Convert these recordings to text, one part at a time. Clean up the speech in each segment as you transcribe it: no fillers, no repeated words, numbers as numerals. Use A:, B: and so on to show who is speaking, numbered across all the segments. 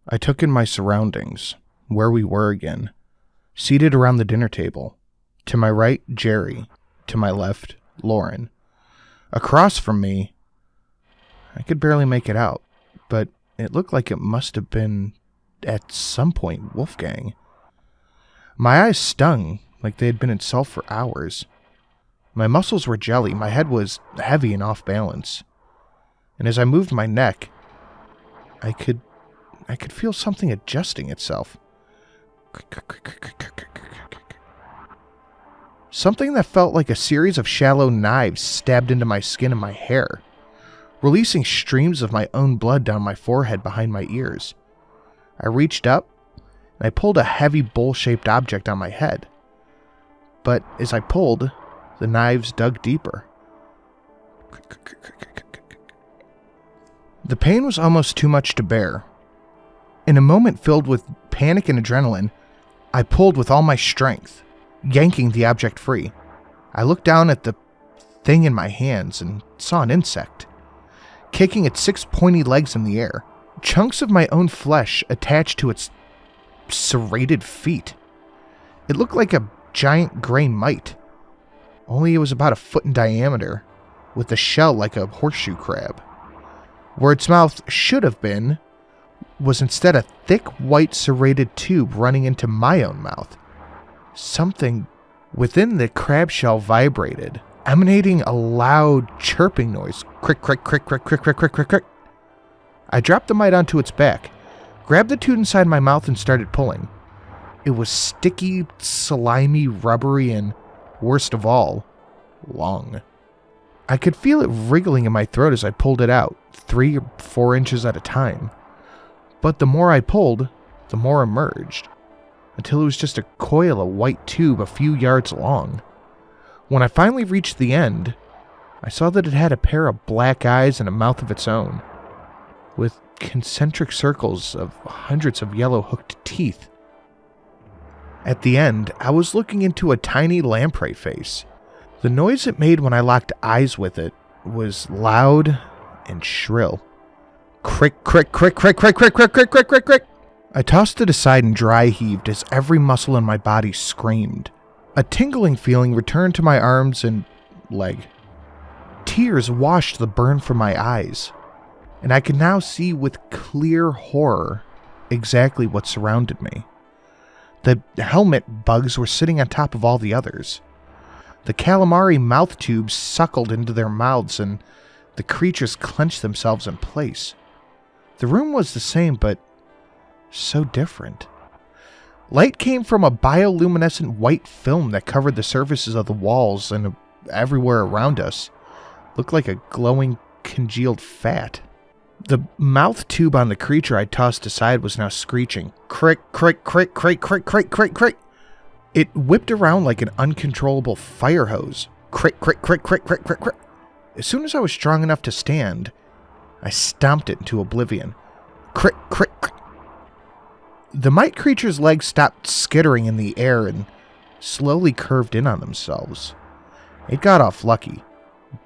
A: I took in my surroundings, where we were again, seated around the dinner table. To my right, Jerry. To my left, Lauren. Across from me, I could barely make it out, but it looked like it must have been, at some point, Wolfgang. My eyes stung like they had been in salt for hours. My muscles were jelly, my head was heavy and off balance. And as I moved my neck, I could feel something adjusting itself. Something that felt like a series of shallow knives stabbed into my skin and my hair, releasing streams of my own blood down my forehead behind my ears. I reached up, and I pulled a heavy bowl-shaped object on my head. But as I pulled, the knives dug deeper. The pain was almost too much to bear. In a moment filled with panic and adrenaline, I pulled with all my strength, yanking the object free. I looked down at the thing in my hands and saw an insect, kicking its 6 pointy legs in the air, chunks of my own flesh attached to its serrated feet. It looked like a giant gray mite, only it was about a foot in diameter, with a shell like a horseshoe crab. Where its mouth should have been was instead a thick white serrated tube running into my own mouth. Something within the crab shell vibrated, emanating a loud chirping noise. Crick, crick, crick, crick, crick, crick, crick, crick, crick. I dropped the mite onto its back, grabbed the tube inside my mouth and started pulling. It was sticky, slimy, rubbery, and, worst of all, long. I could feel it wriggling in my throat as I pulled it out, 3 or 4 inches at a time. But the more I pulled, the more emerged, until it was just a coil of white tube a few yards long. When I finally reached the end, I saw that it had a pair of black eyes and a mouth of its own, with concentric circles of hundreds of yellow hooked teeth. At the end, I was looking into a tiny lamprey face. The noise it made when I locked eyes with it was loud and shrill. Crick, crick, crick, crick, crick, crick, crick, crick, crick, crick, crick. I tossed it aside and dry heaved as every muscle in my body screamed. A tingling feeling returned to my arms and leg. Tears washed the burn from my eyes, and I could now see with clear horror exactly what surrounded me. The helmet bugs were sitting on top of all the others. The calamari mouth tubes suckled into their mouths, and the creatures clenched themselves in place. The room was the same, but so different. Light came from a bioluminescent white film that covered the surfaces of the walls and everywhere around us. Looked like a glowing, congealed fat. The mouth tube on the creature I tossed aside was now screeching. Crick, crick, crick, crick, crick, crick, crick, crick. It whipped around like an uncontrollable fire hose. Crick, crick, crick, crick, crick, crick, crick. As soon as I was strong enough to stand, I stomped it into oblivion. Crick, crick, crick. The mite creature's legs stopped skittering in the air and slowly curved in on themselves. It got off lucky.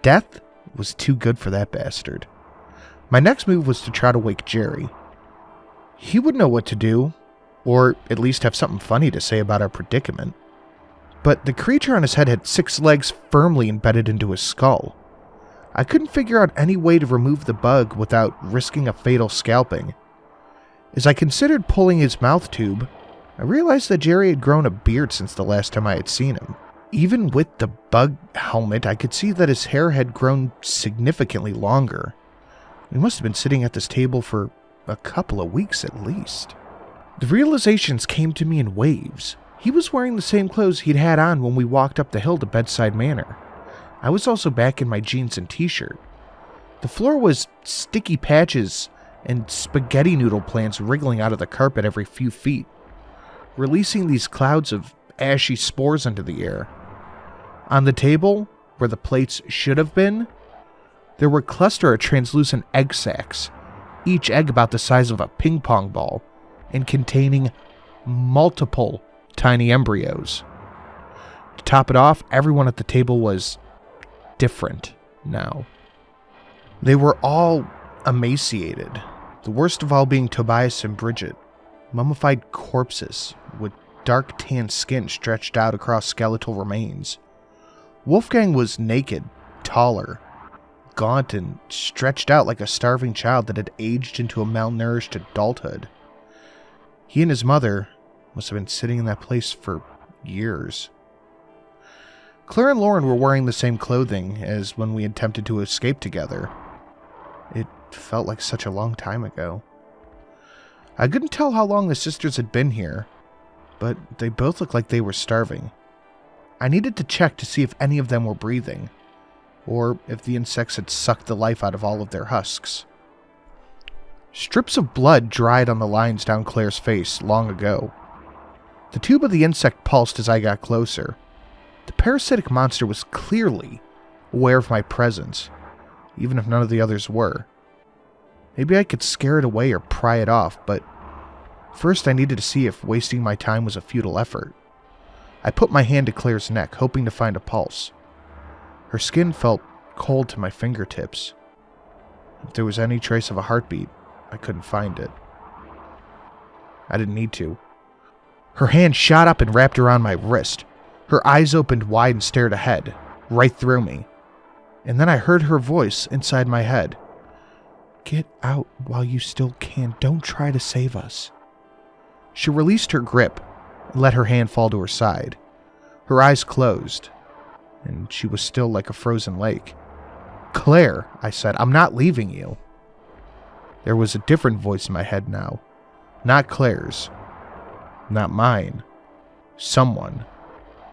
A: Death was too good for that bastard. My next move was to try to wake Jerry. He would know what to do, or at least have something funny to say about our predicament. But the creature on his head had 6 legs firmly embedded into his skull. I couldn't figure out any way to remove the bug without risking a fatal scalping. As I considered pulling his mouth tube, I realized that Jerry had grown a beard since the last time I had seen him. Even with the bug helmet, I could see that his hair had grown significantly longer. We must have been sitting at this table for a couple of weeks at least. The realizations came to me in waves. He was wearing the same clothes he'd had on when we walked up the hill to Bedside Manor. I was also back in my jeans and t-shirt. The floor was sticky patches and spaghetti noodle plants wriggling out of the carpet every few feet, releasing these clouds of ashy spores into the air. On the table, where the plates should have been, there were a cluster of translucent egg sacs, each egg about the size of a ping pong ball, and containing multiple tiny embryos. To top it off, everyone at the table was different now. They were all emaciated, The worst of all being Tobias and Bridget, mummified corpses with dark tan skin stretched out across skeletal remains. Wolfgang was naked, taller, gaunt, and stretched out like a starving child that had aged into a malnourished adulthood. He and his mother must have been sitting in that place for years. Claire and Lauren were wearing the same clothing as when we attempted to escape together. It felt like such a long time ago. I couldn't tell how long the sisters had been here, but they both looked like they were starving. I needed to check to see if any of them were breathing, or if the insects had sucked the life out of all of their husks. Strips of blood dried on the lines down Claire's face long ago. The tube of the insect pulsed as I got closer. The parasitic monster was clearly aware of my presence, even if none of the others were. Maybe I could scare it away or pry it off, but first I needed to see if wasting my time was a futile effort. I put my hand to Claire's neck, hoping to find a pulse. Her skin felt cold to my fingertips. If there was any trace of a heartbeat, I couldn't find it. I didn't need to. Her hand shot up and wrapped around my wrist. Her eyes opened wide and stared ahead, right through me. And then I heard her voice inside my head. "Get out while you still can. Don't try to save us." She released her grip and let her hand fall to her side. Her eyes closed, and she was still like a frozen lake. "Claire," I said, "I'm not leaving you." There was a different voice in my head now. Not Claire's. Not mine. Someone.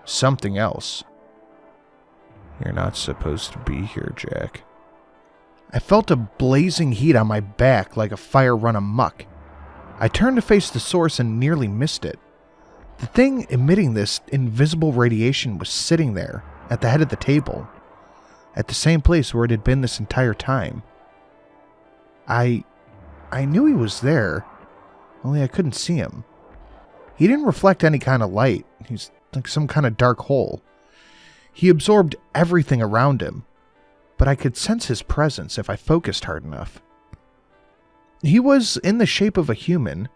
A: Something else. "You're not supposed to be here, Jack." I felt a blazing heat on my back like a fire run amok. I turned to face the source and nearly missed it. The thing emitting this invisible radiation was sitting there, at the head of the table, at the same place where it had been this entire time. I knew he was there, only I couldn't see him. He didn't reflect any kind of light. He's like some kind of dark hole. He absorbed everything around him, but I could sense his presence if I focused hard enough. He was in the shape of a human.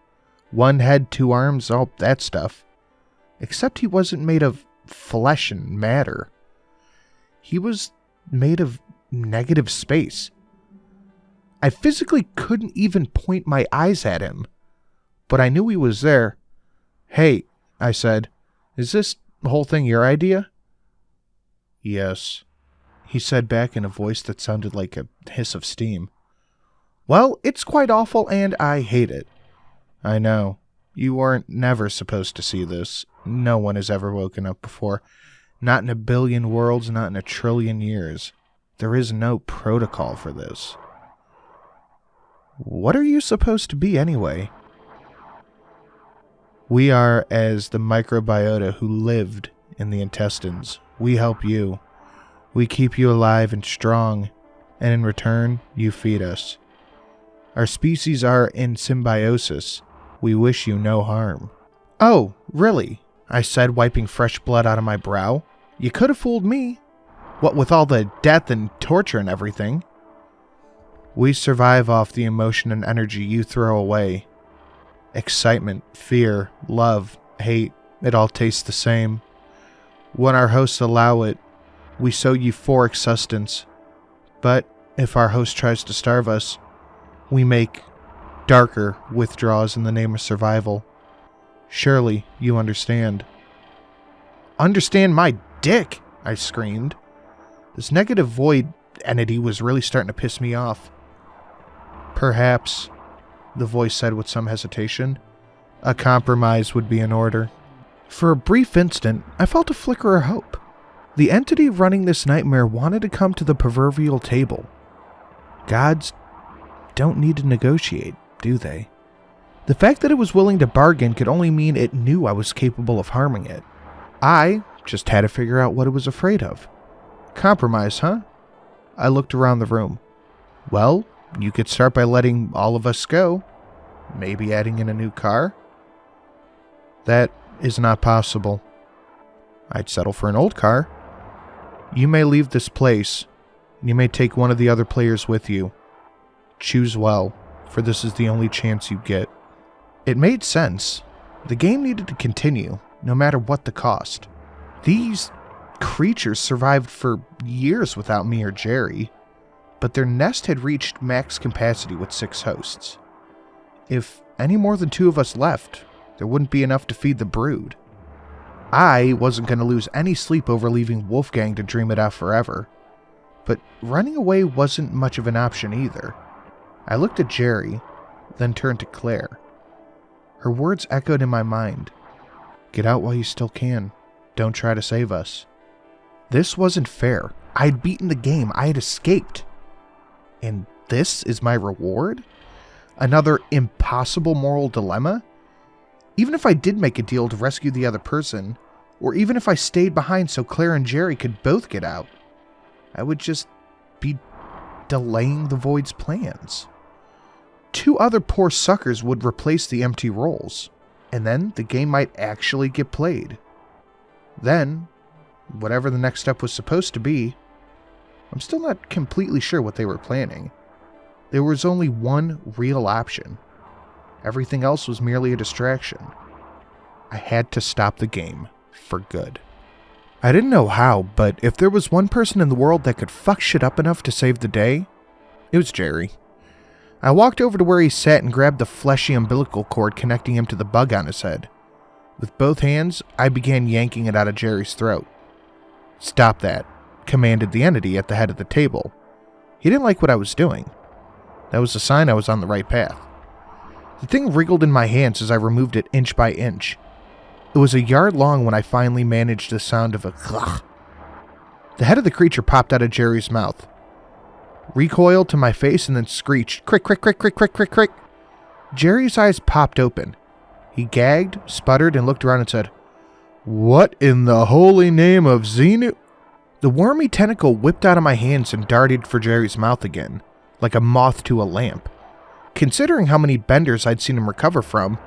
A: 1 head, 2 arms, all that stuff. Except he wasn't made of flesh and matter. He was made of negative space. I physically couldn't even point my eyes at him, but I knew he was there. "Hey," I said, "is this whole thing your idea?" "Yes," he said back in a voice that sounded like a hiss of steam. "Well, it's quite awful and I hate it." "I know. You weren't never supposed to see this. No one has ever woken up before. Not in a billion worlds, not in a trillion years. There is no protocol for this." "What are you supposed to be anyway?" "We are as the microbiota who lived in the intestines. We help you. We keep you alive and strong, and in return, you feed us. Our species are in symbiosis. We wish you no harm." "Oh, really?" I said, wiping fresh blood out of my brow. "You could have fooled me. What with all the death and torture and everything." "We survive off the emotion and energy you throw away. Excitement, fear, love, hate, it all tastes the same. When our hosts allow it, we sow euphoric sustenance. But if our host tries to starve us, we make darker withdrawals in the name of survival. Surely you understand." "Understand my dick!" I screamed. This negative void entity was really starting to piss me off. "Perhaps," the voice said with some hesitation, "a compromise would be in order." For a brief instant, I felt a flicker of hope. The entity running this nightmare wanted to come to the proverbial table. Gods don't need to negotiate, do they? The fact that it was willing to bargain could only mean it knew I was capable of harming it. I just had to figure out what it was afraid of. "Compromise, huh?" I looked around the room. "Well, you could start by letting all of us go. Maybe adding in a new car." "That is not possible." "I'd settle for an old car." "You may leave this place, and you may take one of the other players with you. Choose well. for this is the only chance you get. It made sense. The game needed to continue, no matter what the cost. These creatures survived for years without me or Jerry, but their nest had reached max capacity with 6 hosts. If any more than 2 of us left, there wouldn't be enough to feed the brood. I wasn't going to lose any sleep over leaving Wolfgang to dream it out forever, but running away wasn't much of an option either. I looked at Jerry, then turned to Claire. Her words echoed in my mind. Get out while you still can. Don't try to save us. This wasn't fair. I had beaten the game. I had escaped. And this is my reward? Another impossible moral dilemma? Even if I did make a deal to rescue the other person, or even if I stayed behind so Claire and Jerry could both get out, I would just be delaying the Void's plans. 2 other poor suckers would replace the empty roles, and then the game might actually get played. Then, whatever the next step was supposed to be, I'm still not completely sure what they were planning. There was only one real option. Everything else was merely a distraction. I had to stop the game for good. I didn't know how, but if there was one person in the world that could fuck shit up enough to save the day, it was Jerry. I walked over to where he sat and grabbed the fleshy umbilical cord connecting him to the bug on his head. With both hands, I began yanking it out of Jerry's throat. Stop that, commanded the entity at the head of the table. He didn't like what I was doing. That was a sign I was on the right path. The thing wriggled in my hands as I removed it inch by inch. It was a yard long when I finally managed the sound of a glugh. The head of the creature popped out of Jerry's mouth, recoiled to my face, and then screeched, crick, crick, crick, crick, crick, crick, crick. Jerry's eyes popped open. He gagged, sputtered, and looked around and said, "What in the holy name of Xenu?" The wormy tentacle whipped out of my hands and darted for Jerry's mouth again, like a moth to a lamp. Considering how many benders I'd seen him recover from,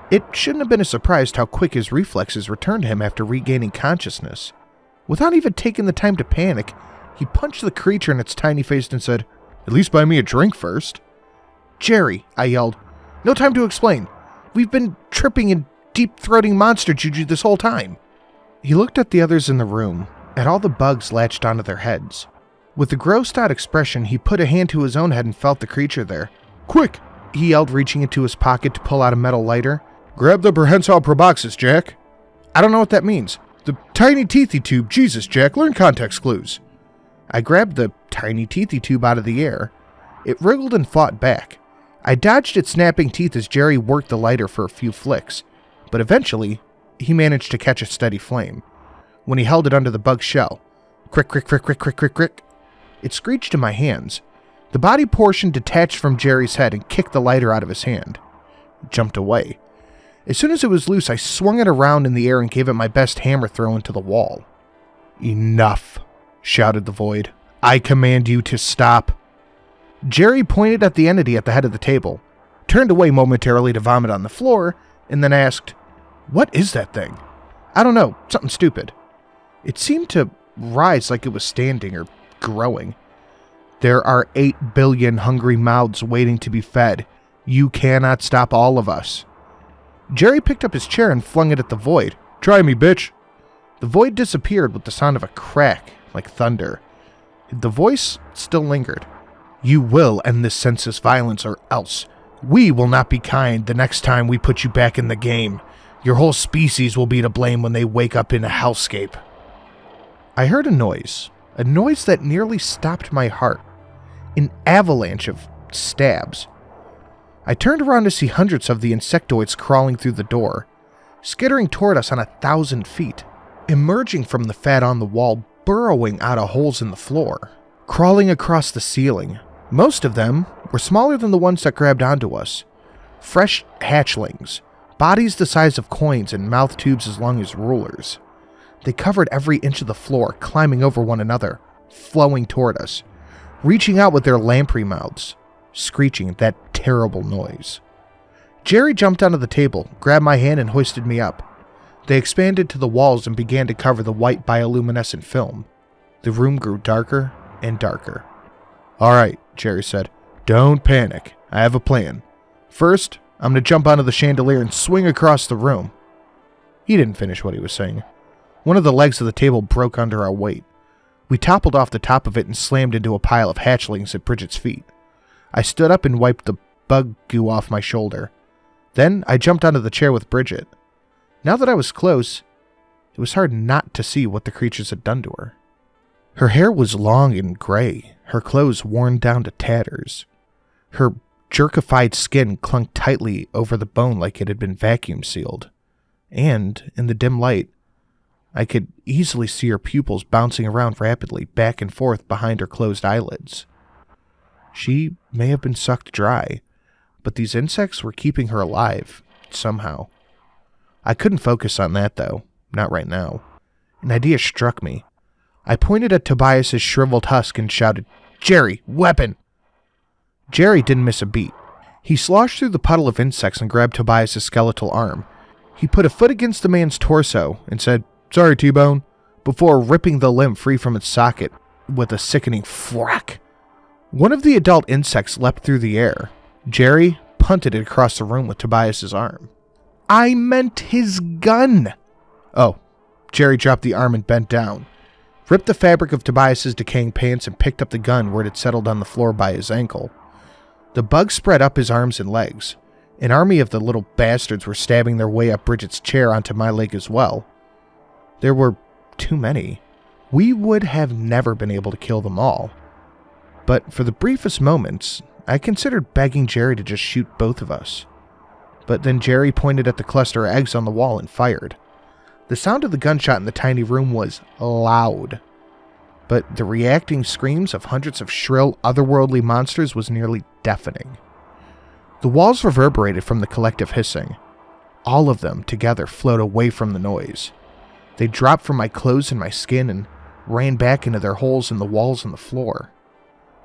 A: it shouldn't have been a surprise how quick his reflexes returned to him after regaining consciousness. Without even taking the time to panic, he punched the creature in its tiny face and said, "At least buy me a drink first." "Jerry," I yelled, "no time to explain. We've been tripping and deep-throating monster juju this whole time." He looked at the others in the room, at all the bugs latched onto their heads. With a grossed-out expression, he put a hand to his own head and felt the creature there. "Quick!" he yelled, reaching into his pocket to pull out a metal lighter. "Grab the prehensile proboscis, Jack." "I don't know what that means." "The tiny teethy tube. Jesus, Jack, learn context clues." I grabbed the tiny teethy tube out of the air. It wriggled and fought back. I dodged its snapping teeth as Jerry worked the lighter for a few flicks, but eventually, he managed to catch a steady flame. When he held it under the bug's shell, crick, crick, crick, crick, crick, crick, crick, it screeched in my hands. The body portion detached from Jerry's head and kicked the lighter out of his hand. It jumped away. As soon as it was loose, I swung it around in the air and gave it my best hammer throw into the wall. "Enough," shouted the Void. "I command you to stop." Jerry pointed at the entity at the head of the table, turned away momentarily to vomit on the floor, and then asked, "What is that thing?" "I don't know, something stupid." It seemed to rise like it was standing or growing. "There are 8 billion hungry mouths waiting to be fed. You cannot stop all of us." Jerry picked up his chair and flung it at the Void. "Try me, bitch." The Void disappeared with the sound of a crack, like thunder. The voice still lingered. "You will end this senseless violence, or else we will not be kind the next time we put you back in the game. Your whole species will be to blame when they wake up in a hellscape." I heard a noise that nearly stopped my heart. An avalanche of stabs. I turned around to see hundreds of the insectoids crawling through the door, skittering toward us on 1,000 feet, emerging from the fat on the wall, burrowing out of holes in the floor, crawling across the ceiling. Most of them were smaller than the ones that grabbed onto us. Fresh hatchlings, bodies the size of coins and mouth tubes as long as rulers. They covered every inch of the floor, climbing over one another, flowing toward us, reaching out with their lamprey mouths, screeching that terrible noise. Jerry jumped onto the table, grabbed my hand, and hoisted me up. They expanded to the walls and began to cover the white bioluminescent film. The room grew darker and darker. "All right," Jerry said. "Don't panic. I have a plan. First, I'm going to jump onto the chandelier and swing across the room." He didn't finish what he was saying. One of the legs of the table broke under our weight. We toppled off the top of it and slammed into a pile of hatchlings at Bridget's feet. I stood up and wiped the bug goo off my shoulder. Then I jumped onto the chair with Bridget. Now that I was close, it was hard not to see what the creatures had done to her. Her hair was long and gray, her clothes worn down to tatters. Her jerkified skin clung tightly over the bone like it had been vacuum sealed. And, in the dim light, I could easily see her pupils bouncing around rapidly, back and forth behind her closed eyelids. She may have been sucked dry, but these insects were keeping her alive, somehow. I couldn't focus on that, though, not right now. An idea struck me. I pointed at Tobias's shriveled husk and shouted, "Jerry, weapon!" Jerry didn't miss a beat. He sloshed through the puddle of insects and grabbed Tobias's skeletal arm. He put a foot against the man's torso and said, "Sorry, T-Bone," before ripping the limb free from its socket with a sickening thwack. One of the adult insects leapt through the air. Jerry punted it across the room with Tobias's arm. "I meant his gun!" Oh, Jerry dropped the arm and bent down, ripped the fabric of Tobias's decaying pants and picked up the gun where it had settled on the floor by his ankle. The bug spread up his arms and legs. An army of the little bastards were stabbing their way up Bridget's chair onto my leg as well. There were too many. We would have never been able to kill them all. But for the briefest moments, I considered begging Jerry to just shoot both of us. But then Jerry pointed at the cluster of eggs on the wall and fired. The sound of the gunshot in the tiny room was loud, but the reacting screams of hundreds of shrill, otherworldly monsters was nearly deafening. The walls reverberated from the collective hissing. All of them together flowed away from the noise. They dropped from my clothes and my skin and ran back into their holes in the walls and the floor.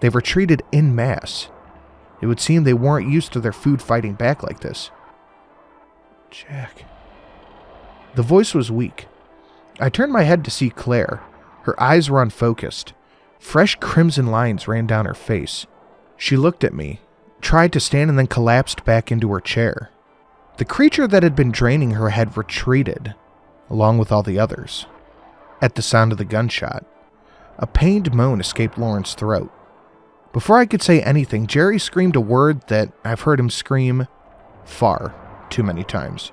A: They retreated en masse. It would seem they weren't used to their food fighting back like this. "Jack." The voice was weak. I turned my head to see Claire. Her eyes were unfocused. Fresh crimson lines ran down her face. She looked at me, tried to stand and then collapsed back into her chair. The creature that had been draining her had retreated, along with all the others. At the sound of the gunshot, a pained moan escaped Lauren's throat. Before I could say anything, Jerry screamed a word that I've heard him scream far too many times.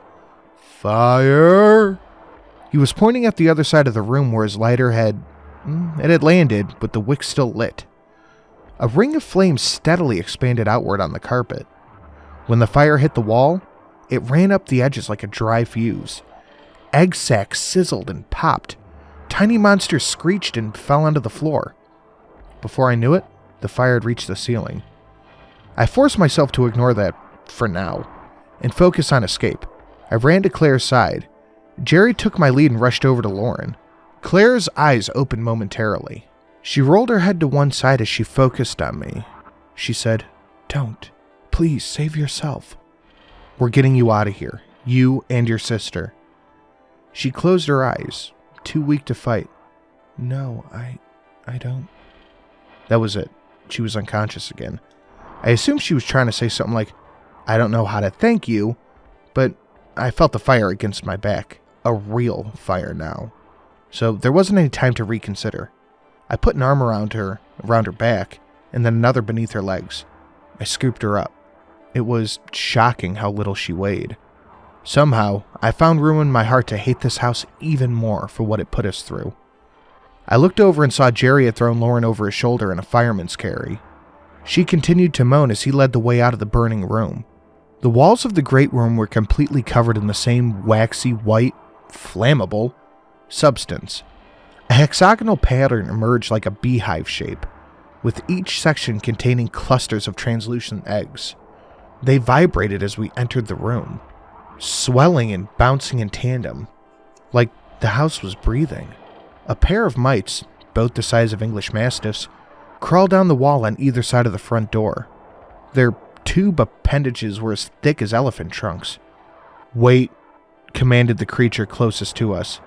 A: "Fire!" He was pointing at the other side of the room where his lighter had landed, but the wick still lit. A ring of flame steadily expanded outward on the carpet. When the fire hit the wall, it ran up the edges like a dry fuse. Egg sacs sizzled and popped. Tiny monsters screeched and fell onto the floor. Before I knew it, the fire had reached the ceiling. I forced myself to ignore that for now and focus on escape. I ran to Claire's side. Jerry took my lead and rushed over to Lauren. Claire's eyes opened momentarily. She rolled her head to one side as she focused on me. She said, "Don't. Please, save yourself. We're getting you out of here. You and your sister." She closed her eyes, too weak to fight. "No, I don't." That was it. She was unconscious again. I assumed she was trying to say something like, "I don't know how to thank you," but I felt the fire against my back. A real fire now. So there wasn't any time to reconsider. I put an arm around her back, and then another beneath her legs. I scooped her up. It was shocking how little she weighed. Somehow, I found room in my heart to hate this house even more for what it put us through. I looked over and saw Jerry had thrown Lauren over his shoulder in a fireman's carry. She continued to moan as he led the way out of the burning room. The walls of the great room were completely covered in the same waxy, white, flammable substance. A hexagonal pattern emerged like a beehive shape, with each section containing clusters of translucent eggs. They vibrated as we entered the room, swelling and bouncing in tandem, like the house was breathing. A pair of mites, both the size of English mastiffs, crawled down the wall on either side of the front door. Their tube appendages were as thick as elephant trunks. "Wait," commanded the creature closest to us.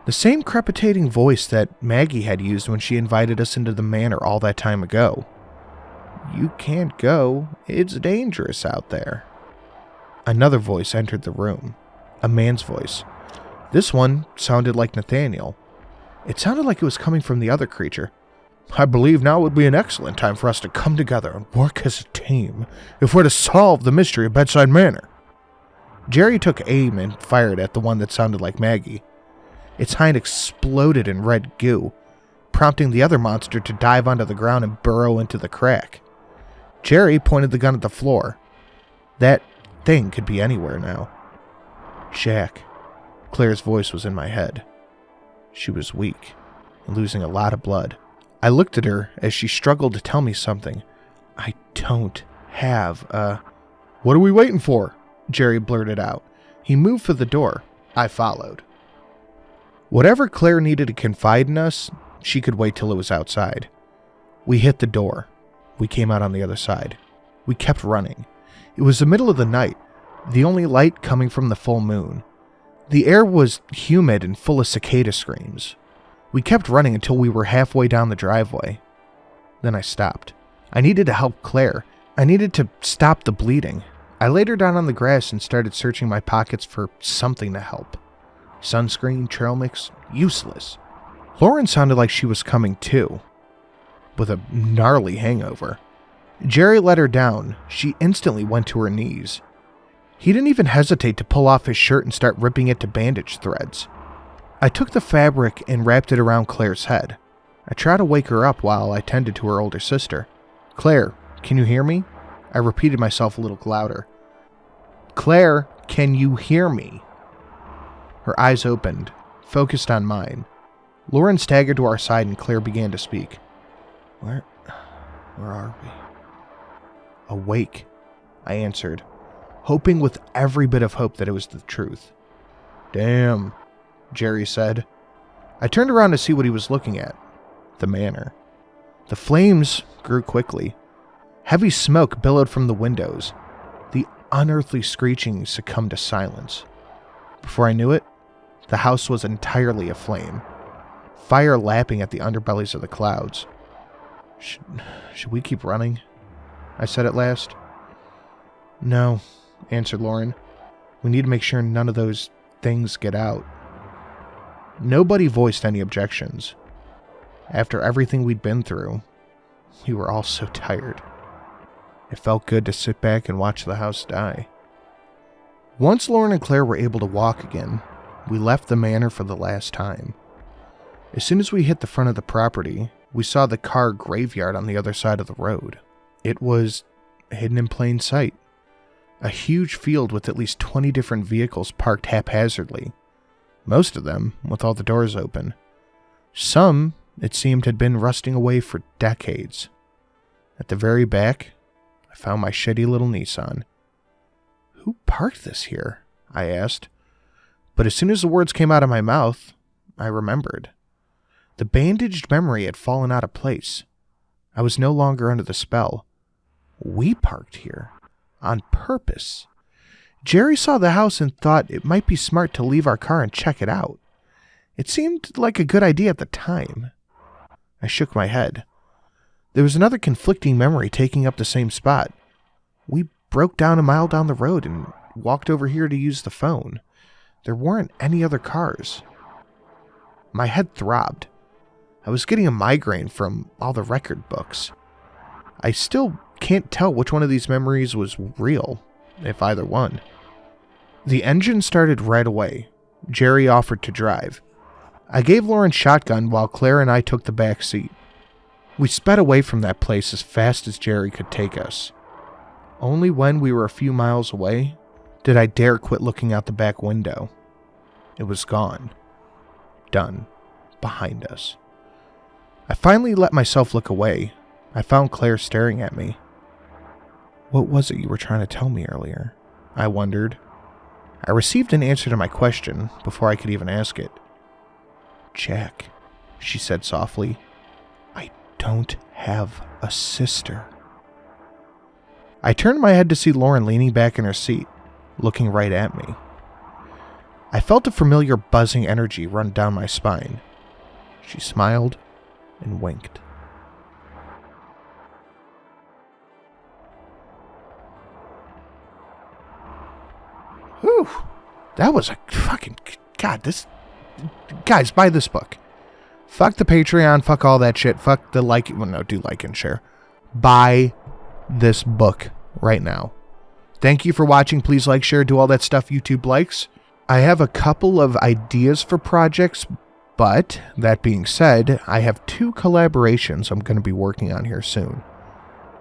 A: The same crepitating voice that Maggie had used when she invited us into the manor all that time ago. You can't go. It's dangerous out there. Another voice entered the room. A man's voice. This one sounded like Nathaniel. It sounded like it was coming from the other creature. I believe now would be an excellent time for us to come together and work as a team if we're to solve the mystery of Bedside Manor. Jerry took aim and fired at the one that sounded like Maggie. Its hind exploded in red goo, prompting the other monster to dive onto the ground and burrow into the crack. Jerry pointed the gun at the floor. That thing could be anywhere now. Jack. Claire's voice was in my head. She was weak and losing a lot of blood. I looked at her as she struggled to tell me something. I don't have a... What are we waiting for? Jerry blurted out. He moved for the door. I followed. Whatever Claire needed to confide in us, she could wait till it was outside. We hit the door. We came out on the other side. We kept running. It was the middle of the night, the only light coming from the full moon. The air was humid and full of cicada screams. We kept running until we were halfway down the driveway. Then I stopped. I needed to help Claire. I needed to stop the bleeding. I laid her down on the grass and started searching my pockets for something to help. Sunscreen, trail mix, useless. Lauren sounded like she was coming too, with a gnarly hangover. Jerry let her down. She instantly went to her knees. He didn't even hesitate to pull off his shirt and start ripping it to bandage threads. I took the fabric and wrapped it around Claire's head. I tried to wake her up while I tended to her older sister. Claire, can you hear me? I repeated myself a little louder. Claire, can you hear me? Her eyes opened, focused on mine. Lauren staggered to our side and Claire began to speak. Where are we? Awake, I answered, hoping with every bit of hope that it was the truth. Damn, Jerry said. I turned around to see what he was looking at. The manor. The flames grew quickly. Heavy smoke billowed from the windows. The unearthly screeching succumbed to silence. Before I knew it, the house was entirely aflame. Fire lapping at the underbellies of the clouds. Should we keep running? I said at last. No, answered Lauren. We need to make sure none of those things get out. Nobody voiced any objections. After everything we'd been through, we were all so tired. It felt good to sit back and watch the house die. Once Lauren and Claire were able to walk again, we left the manor for the last time. As soon as we hit the front of the property, we saw the car graveyard on the other side of the road. It was hidden in plain sight. A huge field with at least 20 different vehicles parked haphazardly. Most of them with all the doors open. Some, it seemed, had been rusting away for decades. At the very back, I found my shitty little Nissan. Who parked this here? I asked. But as soon as the words came out of my mouth, I remembered. The bandaged memory had fallen out of place. I was no longer under the spell. We parked here. On purpose. Jerry saw the house and thought it might be smart to leave our car and check it out. It seemed like a good idea at the time. I shook my head. There was another conflicting memory taking up the same spot. We broke down a mile down the road and walked over here to use the phone. There weren't any other cars. My head throbbed. I was getting a migraine from all the record books. I still can't tell which one of these memories was real, if either one. The engine started right away. Jerry offered to drive. I gave Lauren shotgun while Claire and I took the back seat. We sped away from that place as fast as Jerry could take us. Only when we were a few miles away did I dare quit looking out the back window. It was gone. Done. Behind us. I finally let myself look away. I found Claire staring at me. What was it you were trying to tell me earlier? I wondered. I received an answer to my question before I could even ask it. Jack, she said softly, I don't have a sister. I turned my head to see Lauren leaning back in her seat, looking right at me. I felt a familiar buzzing energy run down my spine. She smiled and winked. Whew. That was a fucking... God, this... Guys, buy this book. Fuck the Patreon. Fuck all that shit. Fuck the like... Well, no, do like and share. Buy this book right now. Thank you for watching. Please like, share, do all that stuff YouTube likes. I have a couple of ideas for projects, but that being said, I have 2 collaborations I'm going to be working on here soon.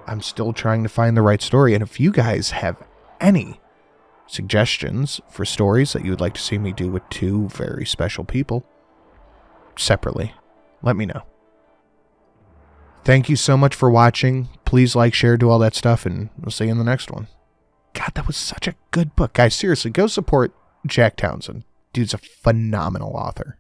A: I'm still trying to find the right story, and if you guys have any suggestions for stories that you would like to see me do with 2 very special people separately, let me know. Thank you so much for watching. Please like, share, do all that stuff, and we'll see you in the next one. God, that was such a good book. Guys, seriously, go support Jack Townsend. Dude's a phenomenal author.